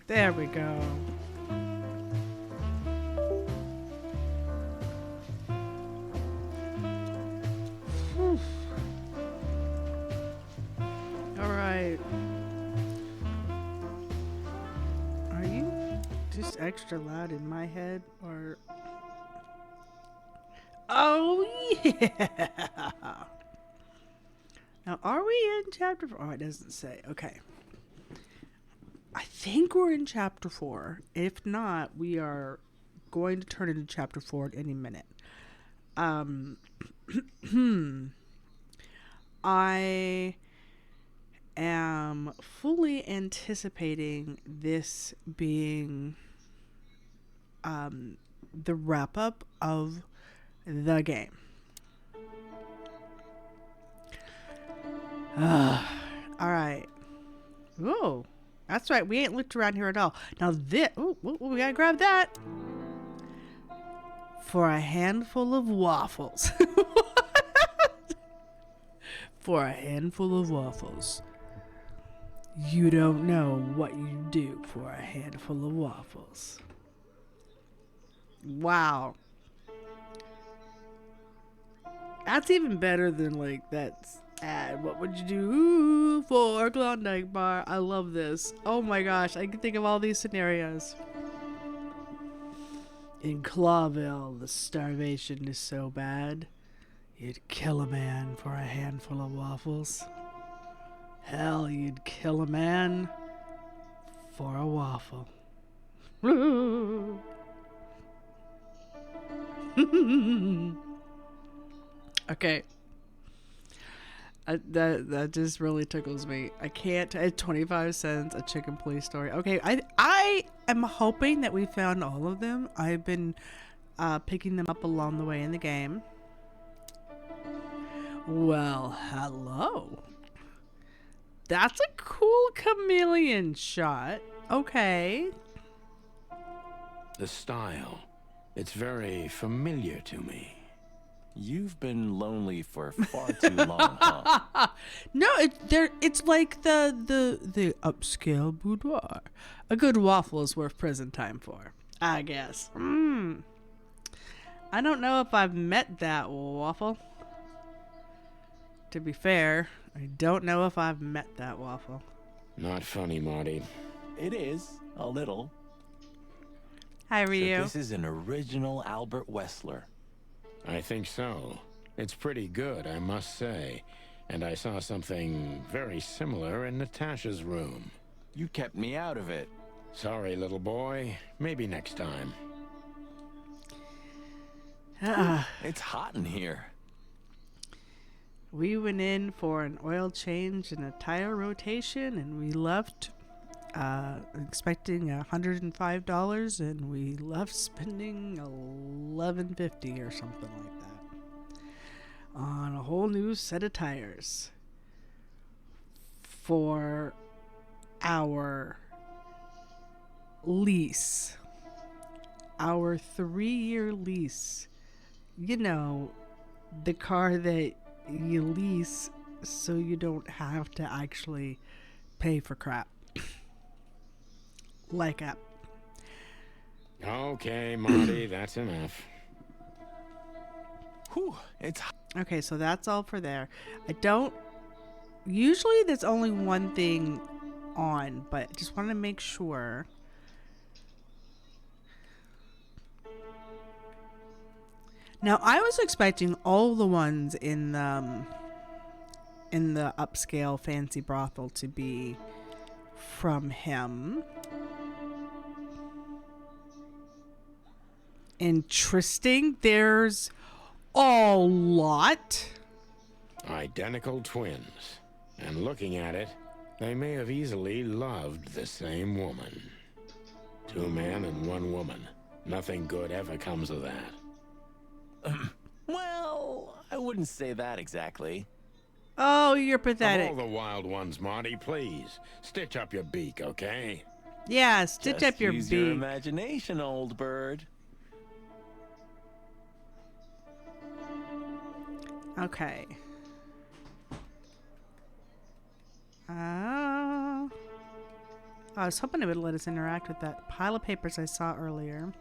There we go. Whew. All right. Are you just extra loud in my head or oh yeah. Now are we in chapter 4? Oh, it doesn't say. Okay. I think we're in chapter 4. If not, we are going to turn into chapter 4 at any minute. I am fully anticipating this being the wrap up of the game. All right. Ooh, that's right. We ain't looked around here at all. Now this, we gotta grab that for a handful of waffles. For a handful of waffles. You don't know what you do for a handful of waffles. Wow. That's even better than like that ad. What would you do for a Klondike bar? I love this. Oh my gosh, I can think of all these scenarios. In Clawville, the starvation is so bad, you'd kill a man for a handful of waffles. Hell, you'd kill a man for a waffle. Okay. That just really tickles me. I can't. At 25 cents, a chicken police story. Okay, I am hoping that we found all of them. I've been picking them up along the way in the game. Well, hello. That's a cool chameleon shot. Okay. The style. It's very familiar to me. You've been lonely for far too long, huh? No, it's like the upscale boudoir. A good waffle is worth prison time for, I guess. I don't know if I've met that waffle. To be fair, I don't know if I've met that waffle. Not funny, Marty. It is, a little. Hi, So Ryu. this is an original Albert Wessler. I think so. It's pretty good, I must say. And I saw something very similar in Natasha's room. You kept me out of it. Sorry, little boy. Maybe next time. It's hot in here. We went in for an oil change and a tire rotation, and we left expecting $105, and we left spending $11.50 or something like that on a whole new set of tires for our lease, our 3-year lease. You know, the car that you lease so you don't have to actually pay for crap. Like a... Okay, Marty, that's enough. Whew, it's hot. Okay, so that's all for there. I don't... Usually there's only one thing on, but I just want to make sure. Now, I was expecting all the ones in the upscale fancy brothel to be from him. Interesting. There's a lot. Identical twins. And looking at it, they may have easily loved the same woman. 2 men and 1 woman. Nothing good ever comes of that. Well, I wouldn't say that exactly. Oh, you're Of pathetic. all the wild ones, Marty, please, stitch up your beak, okay? Yeah, stitch Just up your use beak. your imagination, old bird. Okay. I was hoping it would let us interact with that pile of papers I saw earlier.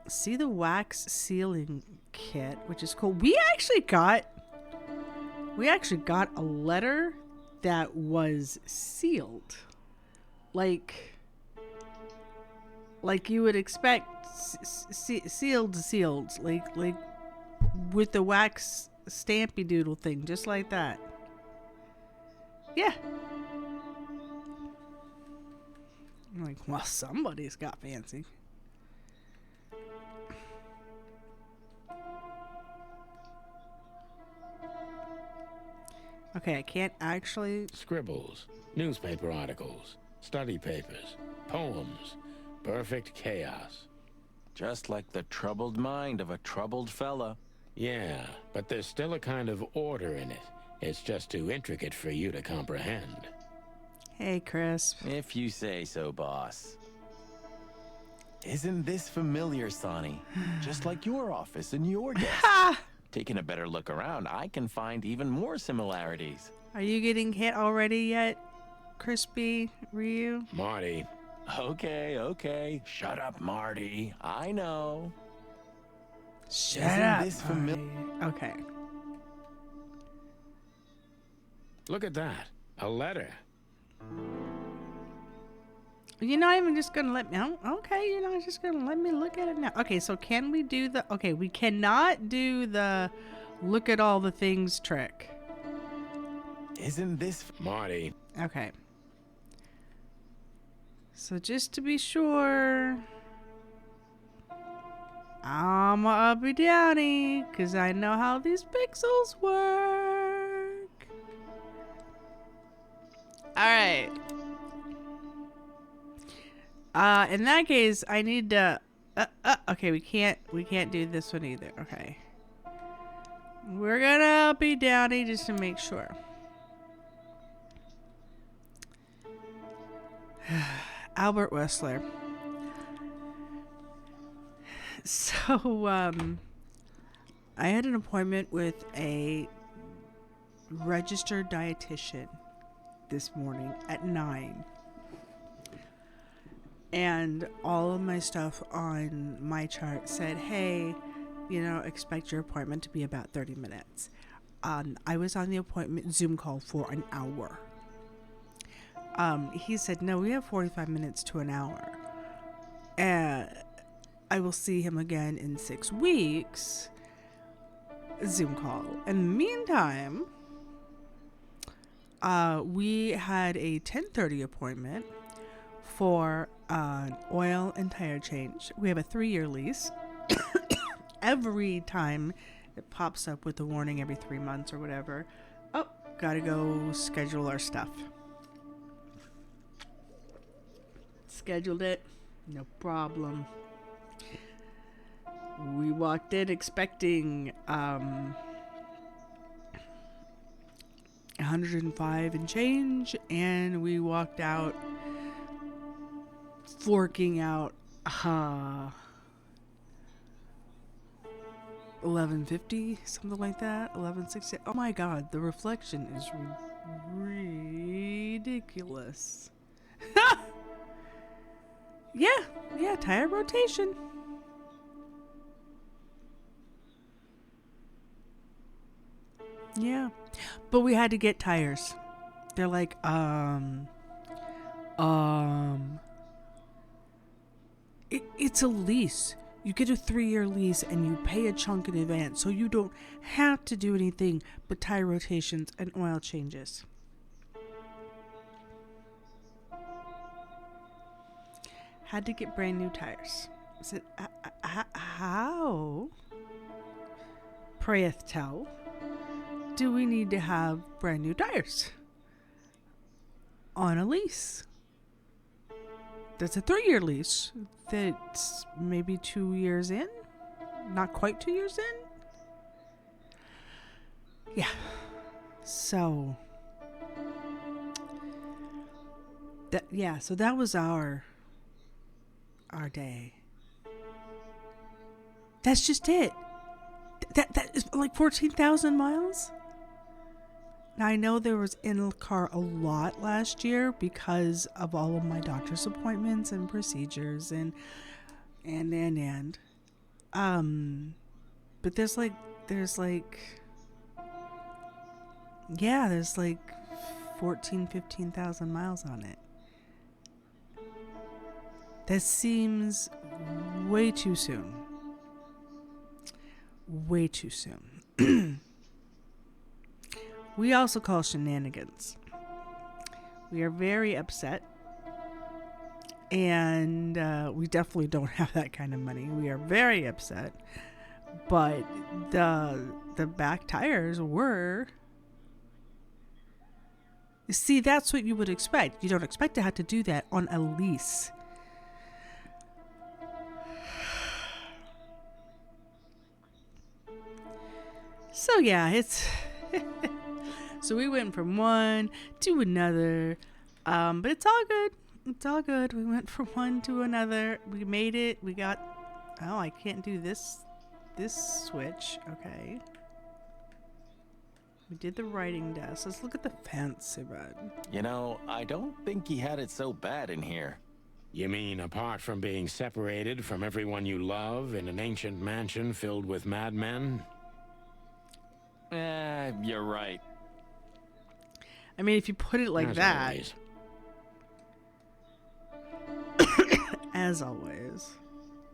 See the wax sealing kit, which is cool. We actually got a letter that was sealed. Like you would expect sealed, like with the wax stampy doodle thing, just like that. Yeah. I'm like, well, somebody's got fancy. Okay, I can't actually... Scribbles, newspaper articles, study papers, poems, perfect chaos. Just like the troubled mind of a troubled fella. Yeah, but there's still a kind of order in it. It's just too intricate for you to comprehend. Hey, Chris. If you say so, boss. Isn't this familiar, Sonny? Just like your office and your desk. Taking a better look around, I can find even more similarities. Are you getting hit already yet, Crispy Ryu? Marty. Okay. Shut up, Marty. I know. Shut Isn't up. this familiar? Okay. Look at that. A letter. You're not even just gonna let me... Oh, okay, you're not just gonna let me look at it now. Okay, so can we do the... Okay, we cannot do the look at all the things trick. Isn't this... Marty. Okay. So just to be sure... I'm a uppy downy, because I know how these pixels work. Alright. In that case, I need to... okay, we can't do this one either. Okay. We're gonna be downy just to make sure. Albert Wessler. So, I had an appointment with a registered dietitian this morning at 9. And all of my stuff on my chart said, hey, expect your appointment to be about 30 minutes. I was on the appointment Zoom call for an hour. He said, no, we have 45 minutes to an hour. I will see him again in 6 weeks. Zoom call. In the meantime, we had a 10:30 appointment for an oil and tire change. We have a 3-year lease. Every time it pops up with a warning every 3 months or whatever, oh, gotta go schedule our stuff. Scheduled it, no problem. We walked in expecting 105 and change, and we walked out forking out 1150, something like that, 1160. Oh my god, the reflection is ridiculous. yeah, tire rotation. Yeah, but we had to get tires. They're like, it's a lease. You get a 3-year lease and you pay a chunk in advance, so you don't have to do anything but tire rotations and oil changes. Had to get brand new tires. I said, how, prayeth tell, do we need to have brand new tires on a lease? That's a 3-year lease. That's maybe 2 years in. Not quite 2 years in. Yeah. So that was our day. That's just it. That is like 14,000 miles. Now, I know there was in the car a lot last year because of all of my doctor's appointments and procedures and but there's like yeah, there's like 15,000 miles on it. That seems way too soon. Way too soon. We also call shenanigans. We are very upset. And we definitely don't have that kind of money. We are very upset. But the back tires were... See, that's what you would expect. You don't expect to have to do that on a lease. So yeah, it's... So we went from one to another. But it's all good. It's all good. We went from one to another. We made it. We got... Oh, I can't do this switch. Okay. We did the writing desk. Let's look at the fancy bed. You know, I don't think he had it so bad in here. You mean apart from being separated from everyone you love in an ancient mansion filled with madmen? You're right. I mean, if you put it like As that. always. As always.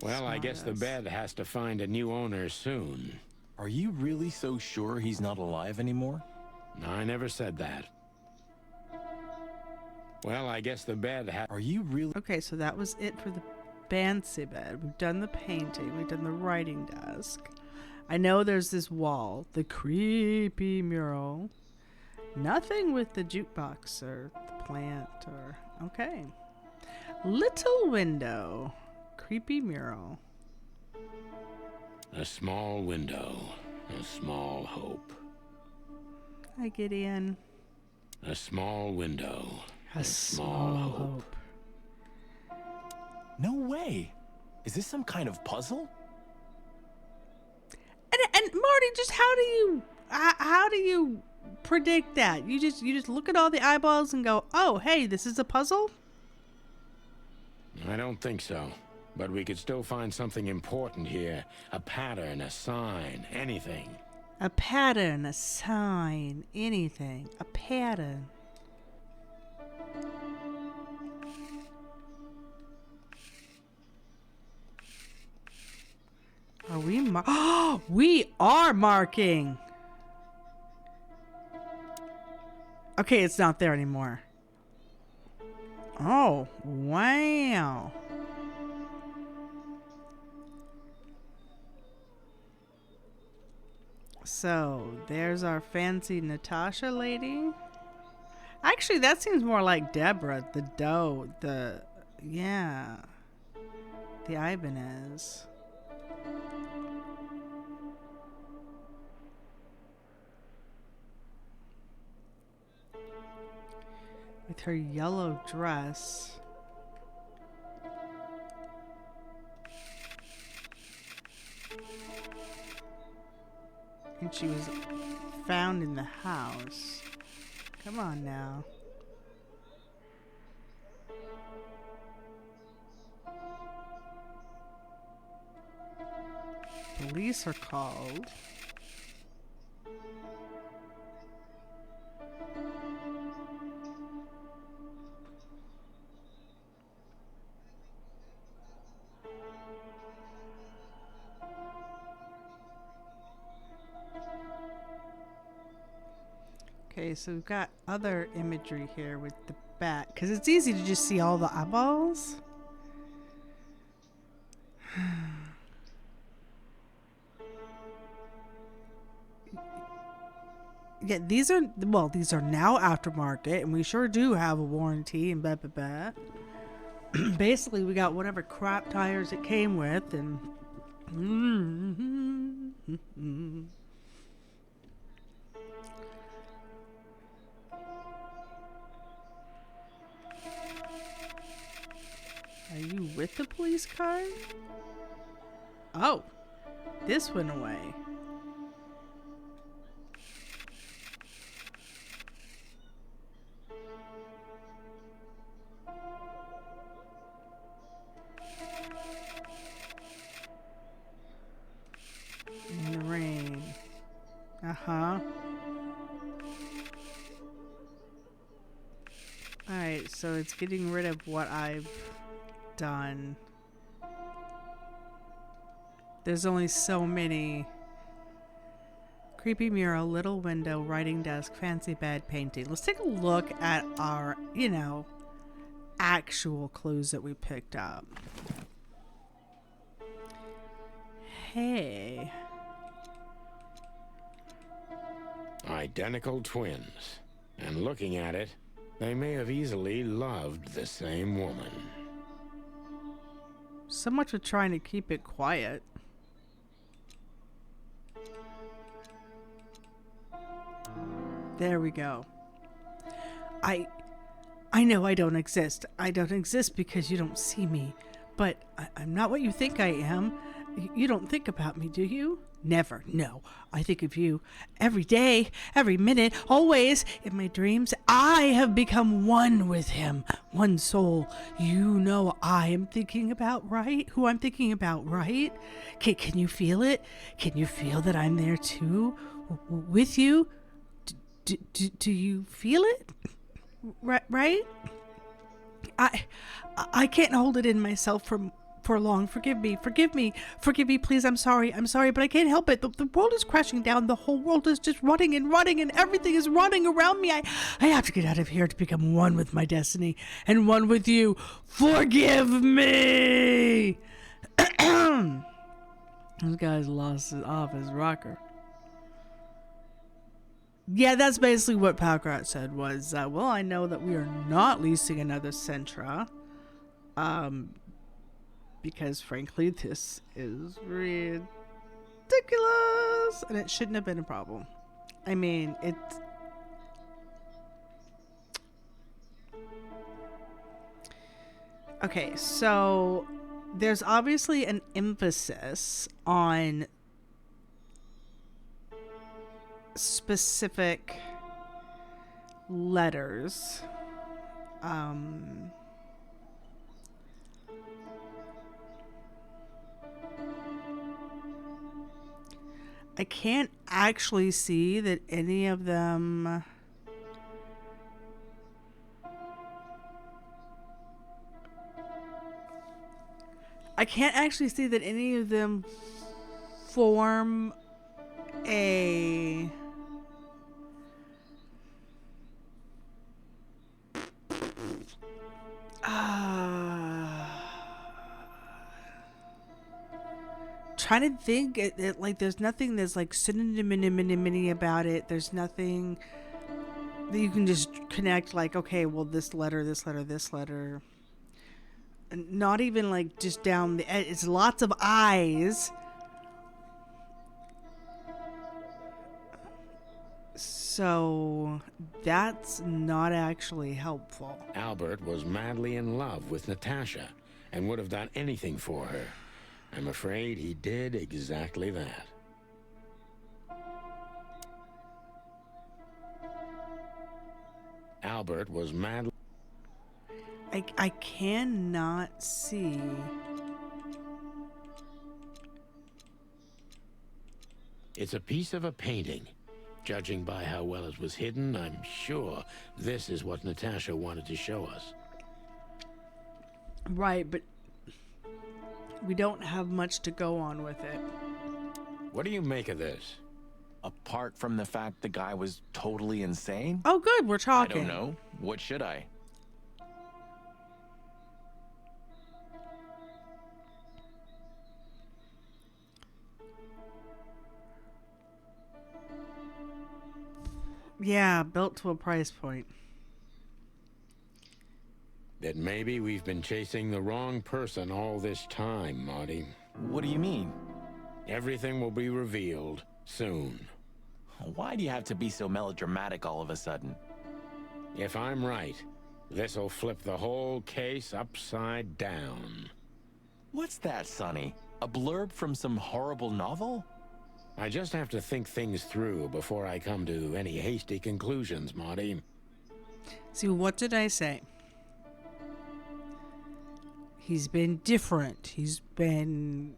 Well, I guess the bed has to find a new owner soon. Are you really so sure he's not alive anymore? I never said that. Well, I guess the bed has... Are you really... Okay, so that was it for the fancy bed. We've done the painting. We've done the writing desk. I know there's this wall. The creepy mural. Nothing with the jukebox or the plant or... Okay. Little window. Creepy mural. A small window. A small hope. Hi, Gideon. A small window. A small hope. No way. Is this some kind of puzzle? And Marty, just how do you predict that? You just look at all the eyeballs and go, "Oh, hey, this is a puzzle?" I don't think so. But we could still find something important here. A pattern, a sign, anything. A pattern, a sign, anything. A pattern. Are we we are marking. Okay, it's not there anymore. Oh, wow. So, there's our fancy Natasha lady. Actually, that seems more like Deborah, yeah. The Ibanez. With her yellow dress. And she was found in the house. Come on now. Police are called. Okay, so we've got other imagery here with the bat, because it's easy to just see all the eyeballs. Yeah, these are now aftermarket, and we sure do have a warranty and blah blah blah. Basically, we got whatever crap tires it came with, and Are you with the police car? Oh, this went away. it's getting rid of what I've done. There's only so many. Creepy mural, little window, writing desk, fancy bed, painting. Let's take a look at our, actual clues that we picked up. Hey. Identical twins. And looking at it, they may have easily loved the same woman. So much for trying to keep it quiet. There we go. I know I don't exist. I don't exist because you don't see me. But I'm not what you think I am. You don't think about me, do you? Never. No. I think of you every day, every minute, always. In my dreams, I have become one with him. One soul. You know I am thinking about, right? Who I'm thinking about, right? Can you feel it? Can you feel that I'm there too? With you? Do you feel it? Right? I can't hold it in myself for long. Forgive me, please. I'm sorry, but I can't help it. The world is crashing down. The whole world is just running, and everything is running around me. I have to get out of here to become one with my destiny and one with you. Forgive me. This guy's lost off his rocker. Yeah, that's basically what Palkrat said was, well, I know that we are not leasing another Sentra. Because frankly, this is ridiculous. And it shouldn't have been a problem. I mean, it's... Okay, so there's obviously an emphasis on specific letters. I can't actually see that any of them form a trying to think like there's nothing that's like synonym about it. There's nothing that you can just connect like, okay, well, this letter, and not even like just down the edge. It's lots of I's. So that's not actually helpful. Albert was madly in love with Natasha and would have done anything for her. I'm afraid he did exactly that. Albert was madly... I cannot see. It's a piece of a painting. Judging by how well it was hidden, I'm sure this is what Natasha wanted to show us. Right, but we don't have much to go on with it. What do you make of this? Apart from the fact the guy was totally insane? Oh, good, we're I talking. don't know. What should I? Yeah, built to a price point. That maybe we've been chasing the wrong person all this time, Marty. What do you mean? Everything will be revealed soon. Why do you have to be so melodramatic all of a sudden? If I'm right, this'll flip the whole case upside down. What's that, Sonny? A blurb from some horrible novel? I just have to think things through before I come to any hasty conclusions, Marty. See, what did I say? He's been different. He's been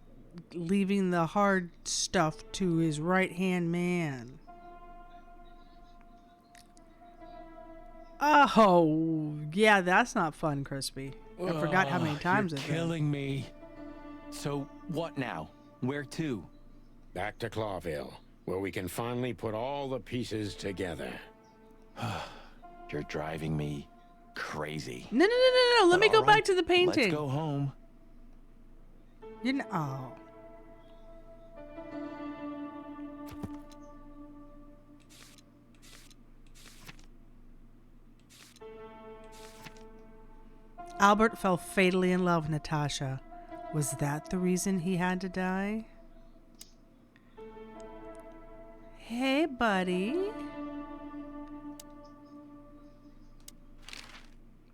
leaving the hard stuff to his right-hand man. Oh, yeah, that's not fun, Crispy. I forgot how many times you're it's been. killing me. So what now? Where to? Back to Clawville, where we can finally put all the pieces together. You're driving me crazy. No, no, no, no, no. Let But me go all right, back to the painting. Let's go home. You know, oh. Albert fell fatally in love with Natasha. Was that the reason he had to die? Hey, buddy.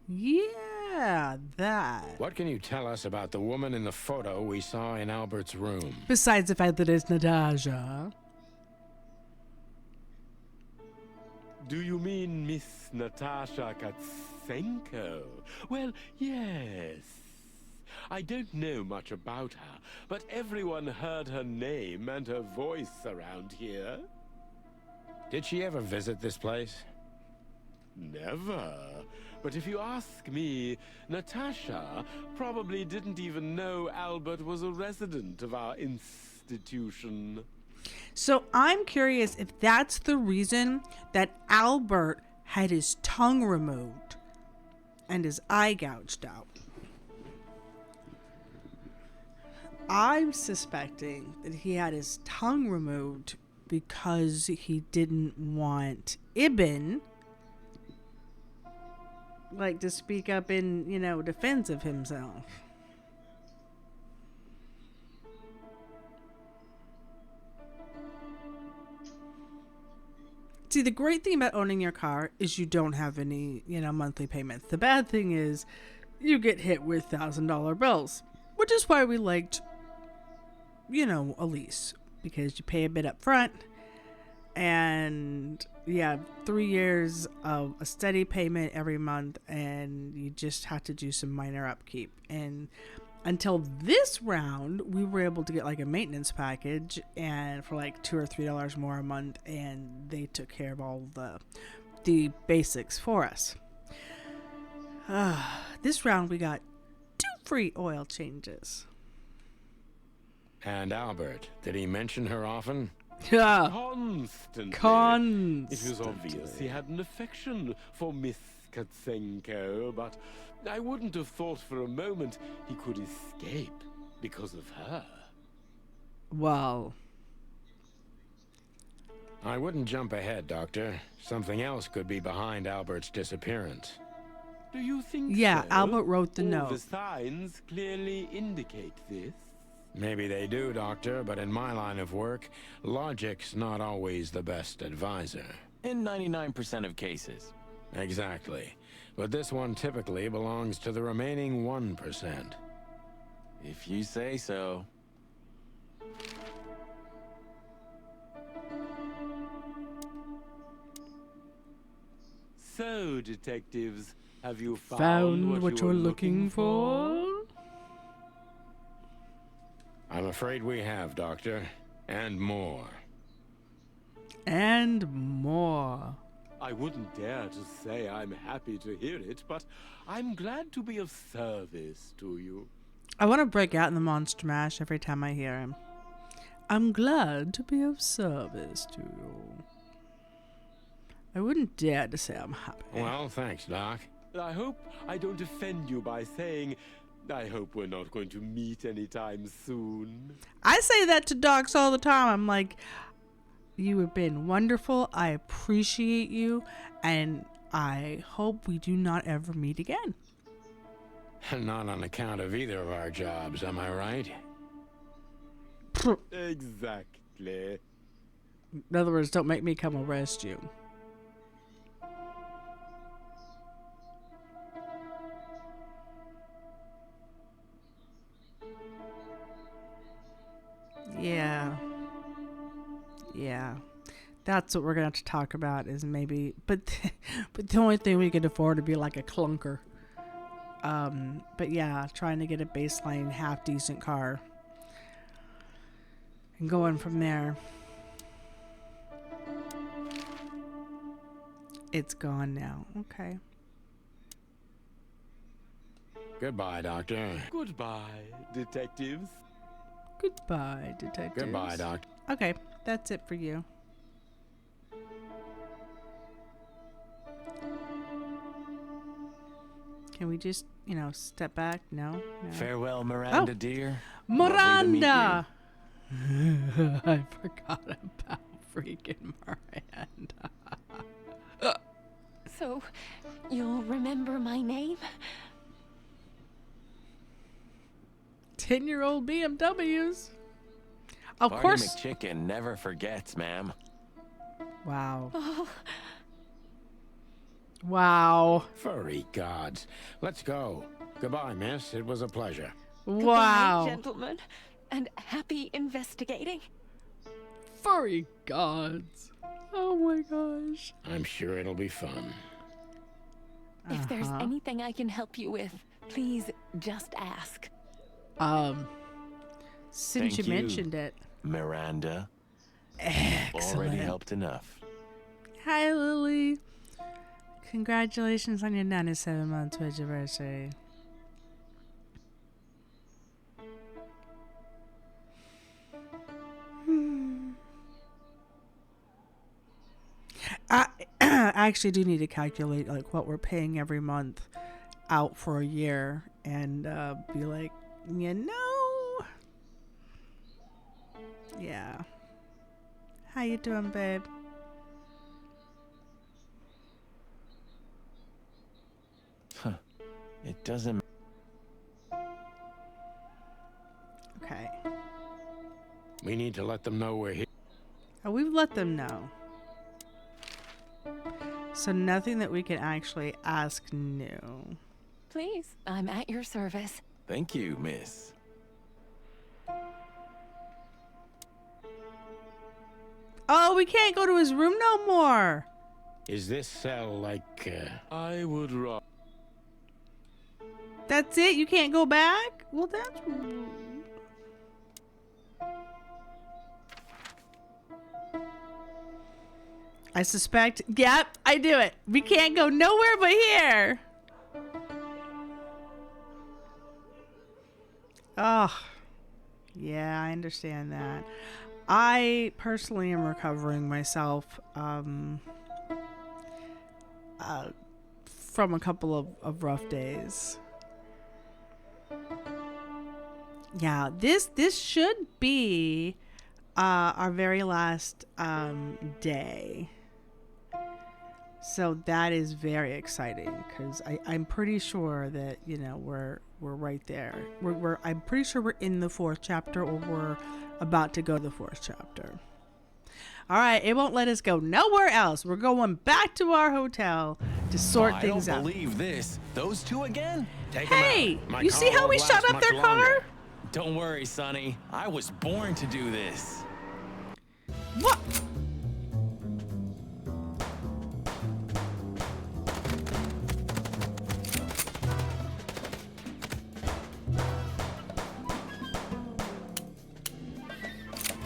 Yeah, that. What can you tell us about the woman in the photo we saw in Albert's room? Besides the fact that it's Natasha. Do you mean Miss Natasha Katsenko? Well, yes. I don't know much about her, but everyone heard her name and her voice around here. Did she ever visit this place? Never. But if you ask me, Natasha probably didn't even know Albert was a resident of our institution. So I'm curious if that's the reason that Albert had his tongue removed and his eye gouged out. I'm suspecting that he had his tongue removed because he didn't want Ibn, like, to speak up in, defense of himself. See, the great thing about owning your car is you don't have any, monthly payments. The bad thing is you get hit with $1,000 bills, which is why we liked, a lease, because you pay a bit up front and you have 3 years of a steady payment every month, and you just have to do some minor upkeep. And until this round, we were able to get like a maintenance package, and for like $2 or $3 more a month, and they took care of all the basics for us. This round we got 2 free oil changes. And Albert, did he mention her often? Yeah. Constantly. It was obvious he had an affection for Miss Katsenko, but I wouldn't have thought for a moment he could escape because of her. Well, I wouldn't jump ahead, Doctor. Something else could be behind Albert's disappearance. Do you think yeah, so? Albert wrote the All note. the signs clearly indicate this. Maybe they do, Doctor, but in my line of work, logic's not always the best advisor. In 99% of cases. Exactly. But this one typically belongs to the remaining 1%. If you say so. So, detectives, have you Found what you're looking for? I'm afraid we have, Doctor. And more. And more. I wouldn't dare to say I'm happy to hear it, but I'm glad to be of service to you. I want to break out in the Monster Mash every time I hear him. I'm glad to be of service to you. I wouldn't dare to say I'm happy. Well, thanks, Doc. I hope I don't offend you by saying I hope we're not going to meet anytime soon. I say that to dogs all the time. I'm like, you have been wonderful. I appreciate you. And I hope we do not ever meet again. Not on account of either of our jobs, am I right? Exactly. In other words, don't make me come arrest you. Yeah. That's what we're going to have to talk about is maybe, but the only thing we could afford to be like a clunker. But yeah, trying to get a baseline half decent car and going from there. It's gone now. Okay. Goodbye, Doctor. Goodbye, detectives. Goodbye, detectives. Goodbye, Doctor. Okay, that's it for you. Can we just, step back? No? Farewell, Miranda, Oh. dear. Lovely to meet Miranda! I forgot about freaking Miranda. So, you'll remember my name? 10-year-old BMWs. Of Barney course. McChicken never forgets, ma'am. Wow. Oh, Wow. Furry gods. Let's go. Goodbye, miss. It was a pleasure. Wow. goodbye, gentlemen, and happy investigating. Furry gods. Oh my gosh. I'm sure it'll be fun. If there's anything I can help you with, please just ask. Since Thank you you. mentioned it. Miranda. Excellent. Already helped enough. Hi, Lily. Congratulations on your 97-month anniversary. I actually do need to calculate like what we're paying every month out for a year and be like, yeah. How you doing, babe? It doesn't. Okay. We need to let them know we're here. Oh, we've let them know. So nothing that we can actually ask new. Please, I'm at your service. Thank you, miss. Oh, we can't go to his room no more. Is this cell like, I would rather. That's it? You can't go back? Well, that's rude. I suspect. Yep, I do it. We can't go nowhere but here. Oh, yeah, I understand that. I personally am recovering myself from a couple of rough days. Yeah, this should be our very last day. So that is very exciting because I'm pretty sure that we're right there. I'm pretty sure we're in the 4th chapter or we're about to go to the 4th chapter. All right, it won't let us go nowhere else. We're going back to our hotel to sort things I out. don't believe this. Those two again? take 'em Hey, out. My you see car how we won't shut last up their much car? longer. Don't worry, Sonny. I was born to do this. What?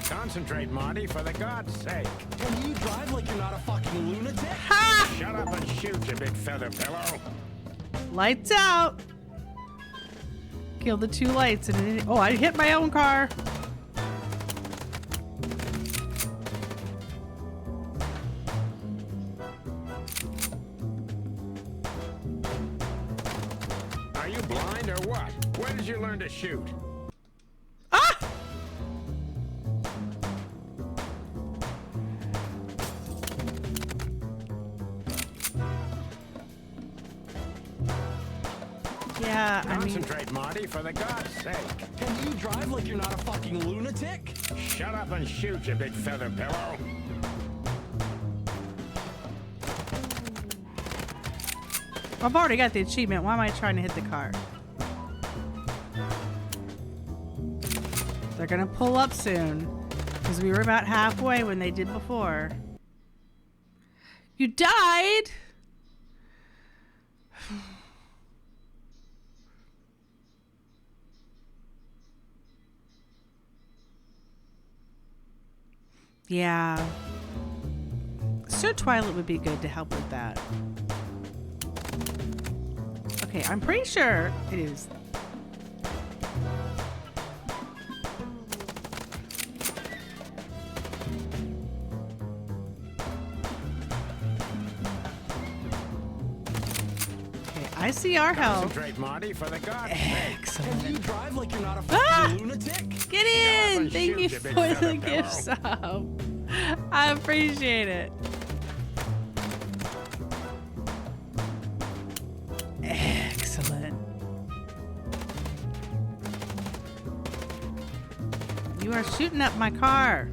Concentrate, Marty, for the God's sake. Can you drive like you're not a fucking lunatic? Ha! Shut up and shoot, you big feather pillow. Lights out. Kill the 2 lights and it, oh, I hit my own car. Are you blind or what? Where did you learn to shoot? Ah! Yeah, I mean, Concentrate, Marty, for the God's sake. Can you drive like you're not a fucking lunatic? Shut up and shoot, you big feather pillow. I've already got the achievement. Why am I trying to hit the car? They're gonna pull up soon because we were about halfway when they did before. You died? Yeah. Sir Twilight would be good to help with that. Okay, I'm pretty sure it is. Okay, I see our help. Concentrate, Marty, for the God's sake. Excellent. You drive like you're not a Ah! fucking lunatic. Get up in! and Thank shoot, you you big for the feather gift sub. I appreciate it. Excellent. You are shooting up my car.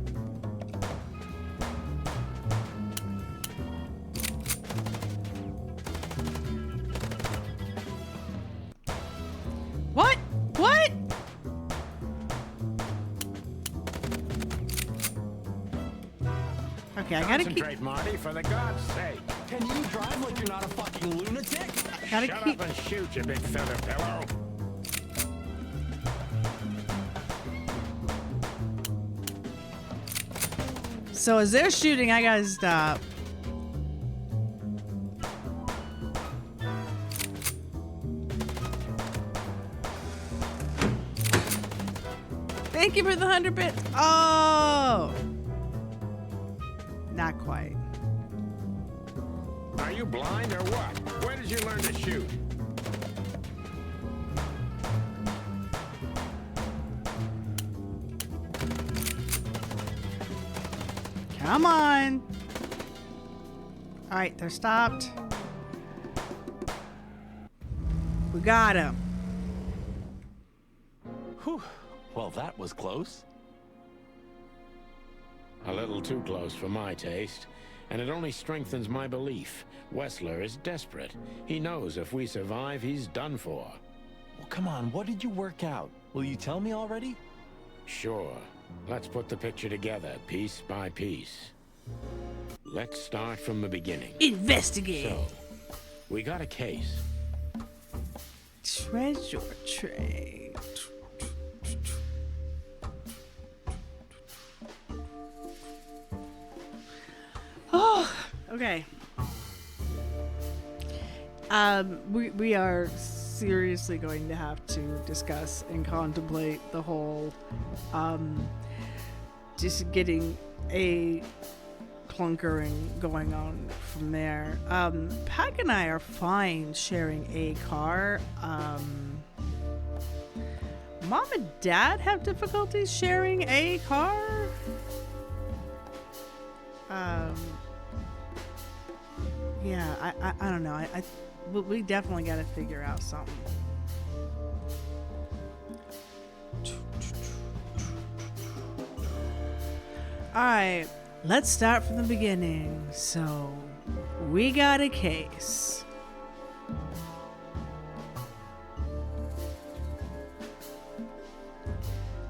What? What? Okay, I gotta keep. Concentrate, Marty, for the God's sake. Can you drive like you're not a fucking lunatic? Gotta Shut keep. up and shoot, you big feather pillow. So as they're shooting, I gotta stop. Thank you for the 100 bits. Oh, not quite. Are you blind or what? Where did you learn to shoot? Come on. All right, they're stopped. We got him. Whew. Well, that was close. A little too close for my taste, and it only strengthens my belief. Wessler is desperate. He knows if we survive, he's done for. Well, come on. What did you work out? Will you tell me already? Sure. Let's put the picture together, piece by piece. Let's start from the beginning. Investigate. So, we got a case. Treasure tray. Oh, okay. We are seriously going to have to discuss and contemplate the whole, just getting a clunkering going on from there. Pack and I are fine sharing a car. Mom and Dad have difficulties sharing a car. Yeah, I don't know. We definitely got to figure out something. All right, let's start from the beginning. So, we got a case.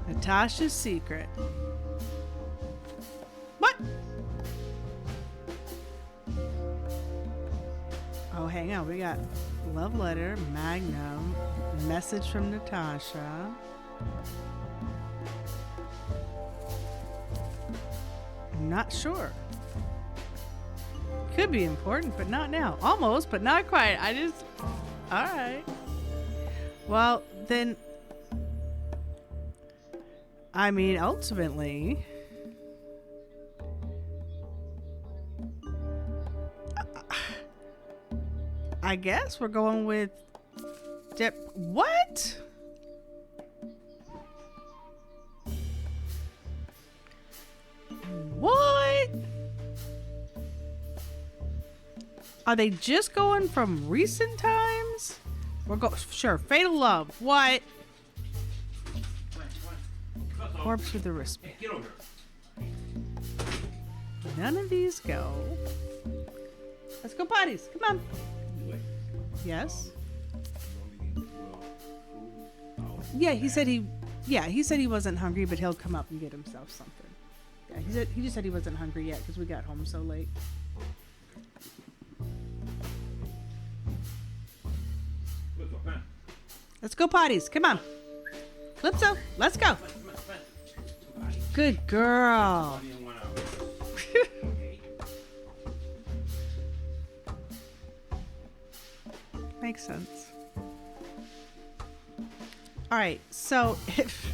Natasha's secret. What? Oh, hang on. We got love letter, Magnum, message from Natasha. I'm not sure. Could be important, but not now. Almost, but not quite. All right. Well, then, I mean, ultimately, I guess we're going with what? What? Are they just going from recent times? Sure, fatal love. What? Corpse with a wristband. None of these go. Let's go potties. Come on. Yes. Yeah, he said he wasn't hungry, but he'll come up and get himself something. Yeah, he just said he wasn't hungry yet because we got home so late. Let's go potties. Come on. Flipso, let's go. Good girl. Makes sense. All right, so if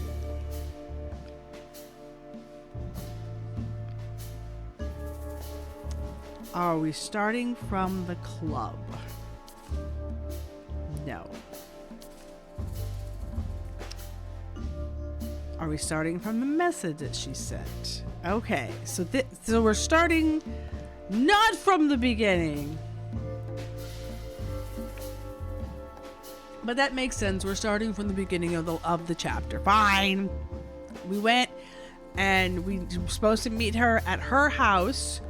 are we starting from the club? No. Are we starting from the message that she sent? Okay, so so we're starting not from the beginning. But that makes sense. We're starting from the beginning of the chapter. Fine. We went and we were supposed to meet her at her house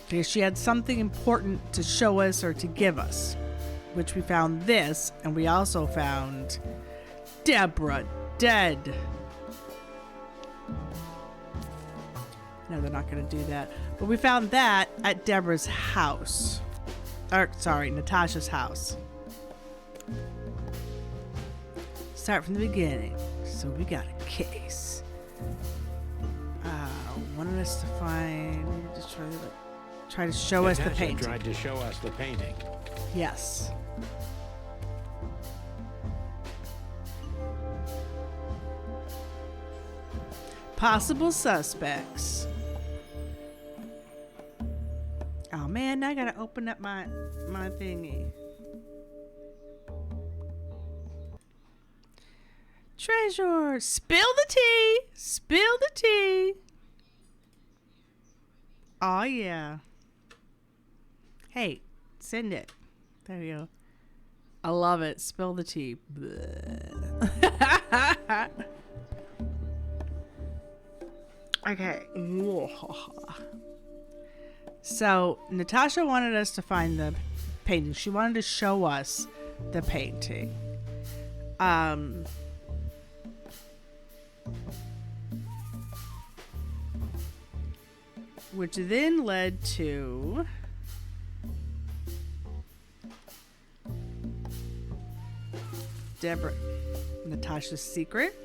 because she had something important to show us or to give us, which we found this, and we also found Deborah dead. No, they're not going to do that. But we found that at Deborah's house. Or, sorry, Natasha's house. Start from the beginning. So we got a case. Wanted us to find. Just try to show us the Natasha painting. tried to show us the painting. Yes. Possible suspects. Oh man, now I gotta open up my thingy. Treasure. Spill the tea. Spill the tea. Oh yeah. Hey, send it. There you go. I love it. Spill the tea. Okay. So Natasha wanted us to find the painting. She wanted to show us the painting. Which then led to Deborah, Natasha's secret.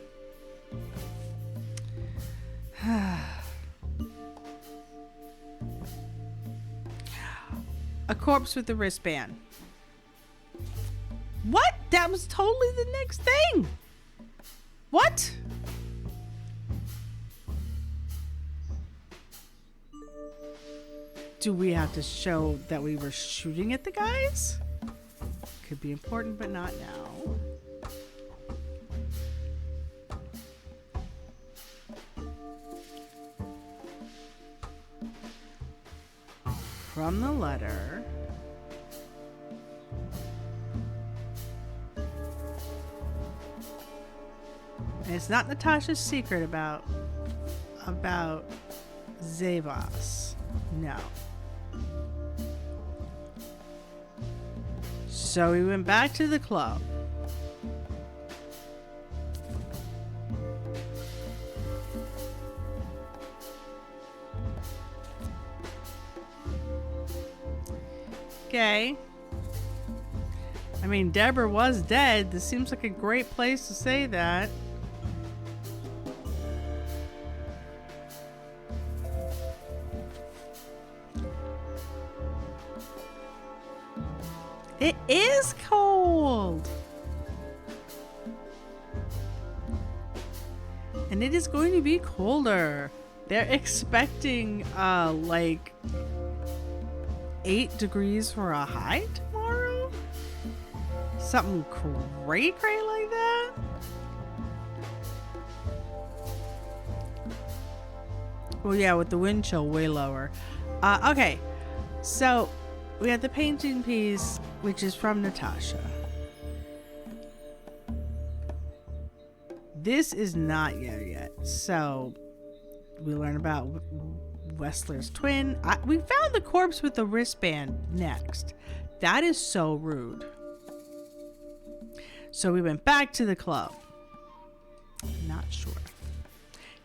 A corpse with a wristband. What? That was totally the next thing. What? Do we have to show that we were shooting at the guys? Could be important, but not now. From the letter. And it's not Natasha's secret about Zavos. No. So we went back to the club. Okay. I mean, Deborah was dead. This seems like a great place to say that. It is cold. And it is going to be colder. They're expecting like 8 degrees for a high tomorrow? Something cray like that? Well, yeah, with the wind chill way lower. Okay, so we have the painting piece, which is from Natasha. This is not yet. So we learn about Wessler's twin. We found the corpse with the wristband next. That is so rude. So we went back to the club. Not sure.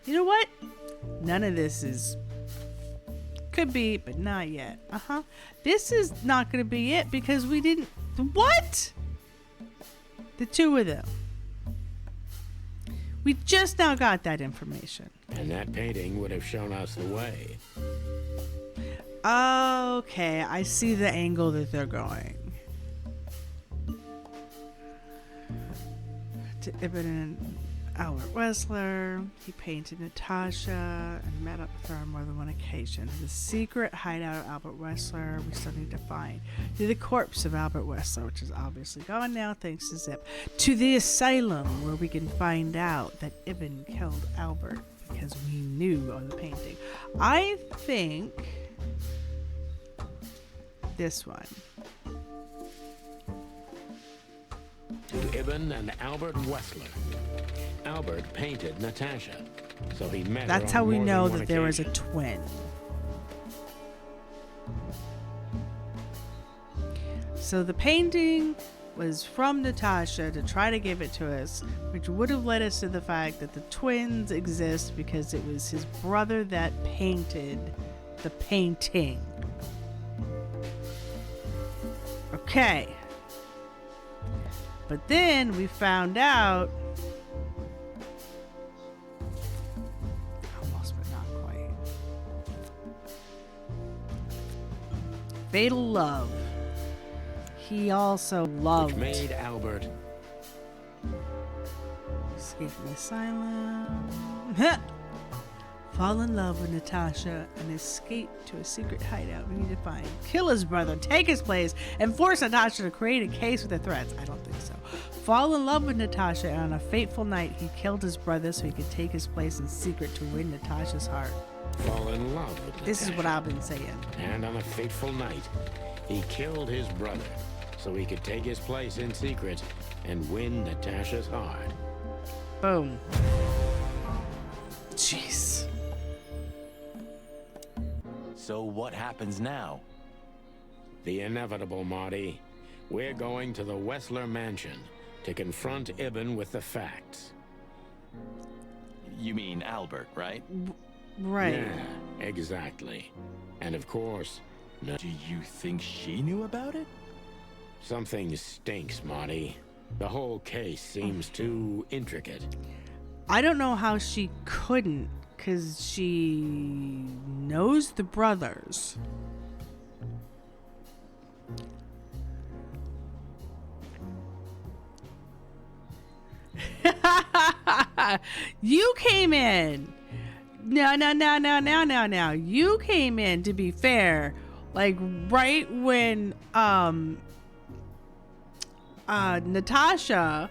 You know what? None of this is... Could be, but not yet. This is not going to be it because we didn't... What? The two of them. We just now got that information. And that painting would have shown us the way. Okay, I see the angle that they're going. to Ibn and Albert Wessler. He painted Natasha and met up with her on more than one occasion. The secret hideout of Albert Wessler we still need to find. To the corpse of Albert Wessler, which is obviously gone now thanks to Zip. To the asylum where we can find out that Ibn killed Albert because we knew on the painting. I think this one. To Ibn and Albert Wessler. Albert painted Natasha, so he met her That's on how we more know than one that there was a occasion. twin. So the painting was from Natasha to try to give it to us, which would have led us to the fact that the twins exist because it was his brother that painted the painting. Okay. But then we found out, almost but not quite, fatal love. He also loved Which made Albert escape from the asylum, fall in love with Natasha, and escape to a secret hideout we need to find. Kill his brother, take his place, and force Natasha to create a case with the threats. I don't think so. Fall in love with Natasha, and on a fateful night, he killed his brother so he could take his place in secret to win Natasha's heart. fall in love with Natasha. This is what I've been saying. And on a fateful night, he killed his brother so he could take his place in secret and win Natasha's heart. Boom. Jeez. So what happens now? The inevitable, Marty. We're going to the Wessler mansion to confront Ibn with the facts. You mean Albert, right? Right. Yeah, exactly. And of course, no, Do you think she knew about it? something stinks, Marty. The whole case seems too intricate. I don't know how she couldn't, because she knows the brothers. You came in. No. You came in, to be fair, like right when Natasha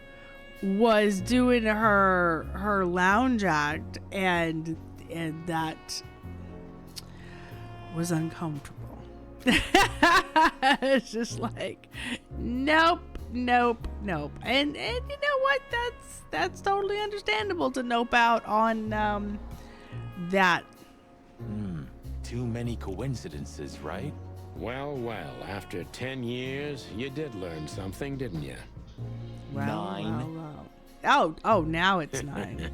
was doing her lounge act, and that was uncomfortable. It's just like nope. And you know what? That's totally understandable to nope out on that. Too many coincidences, right? Well, after 10 years, you did learn something, didn't you? Nine. Oh, now it's 9.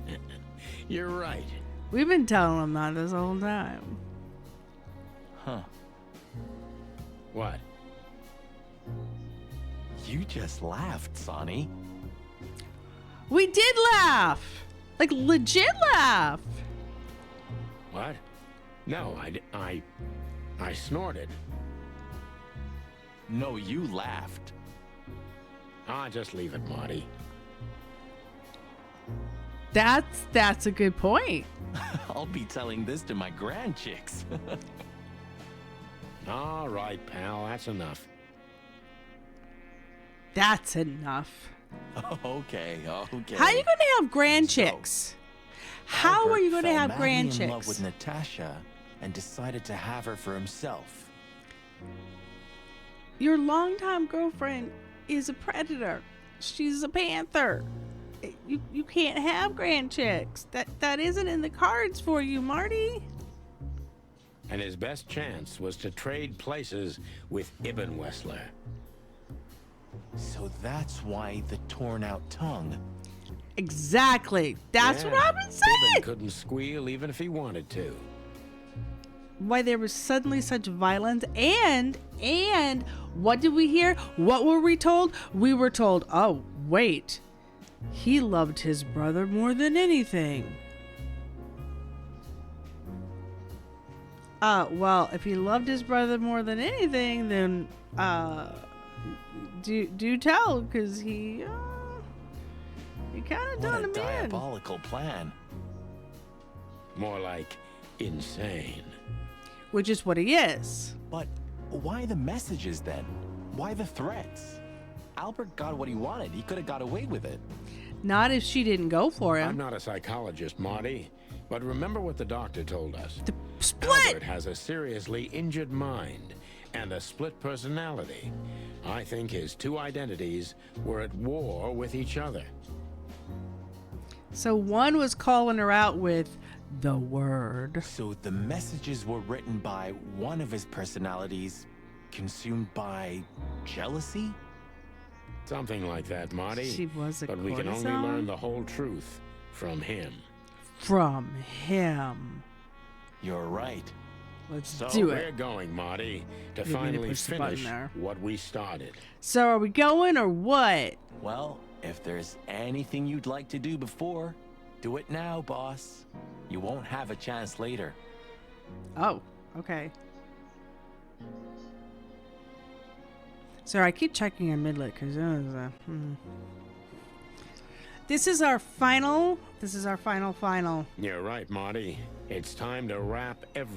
You're right. We've been telling them that this whole time. Huh. What? You just laughed, Sonny. We did laugh, like legit laugh. What? No, I snorted. No, you laughed. Just leave it, Marty. That's a good point. I'll be telling this to my grandchicks. All right, pal, that's enough. That's enough. Okay. How are you going to have grandchicks? How Albert are you going to fell have madly in love grandchicks? with Natasha and decided to have her for himself. Your longtime girlfriend is a predator. She's a panther. You can't have grandchicks. That isn't in the cards for you, Marty. And his best chance was to trade places with Ibn Wessler. So that's why the torn out tongue. Exactly. That's what I've been Ibn saying. couldn't squeal even if he wanted to. Why there was suddenly such violence, and what did we hear? What were we told? We were told, oh, wait, he loved his brother more than anything. Well, if he loved his brother more than anything, then do tell, because he You kind of What done a him in. diabolical plan. More like insane. Which is what he is. But why the messages then? Why the threats? Albert got what he wanted. He could have got away with it. Not if she didn't go for I'm him. not a psychologist, Marty, but remember what the doctor told us. The split! Albert has a seriously injured mind and a split personality. I think his two identities were at war with each other. So one was calling her out with the word. So the messages were written by one of his personalities, consumed by jealousy? Something like that, Marty. She was a But we can only courtesan? learn the whole truth from him. From him. You're right. Let's So do we're it. going, Marty, to Didn't mean to finally push the button finish there. what we started. So are we going or what? Well, if there's anything you'd like to do before, do it now, boss. You won't have a chance later. Oh, okay. Sorry, I keep checking your midlet because This is our final. Final. You're right, Marty. It's time to wrap everything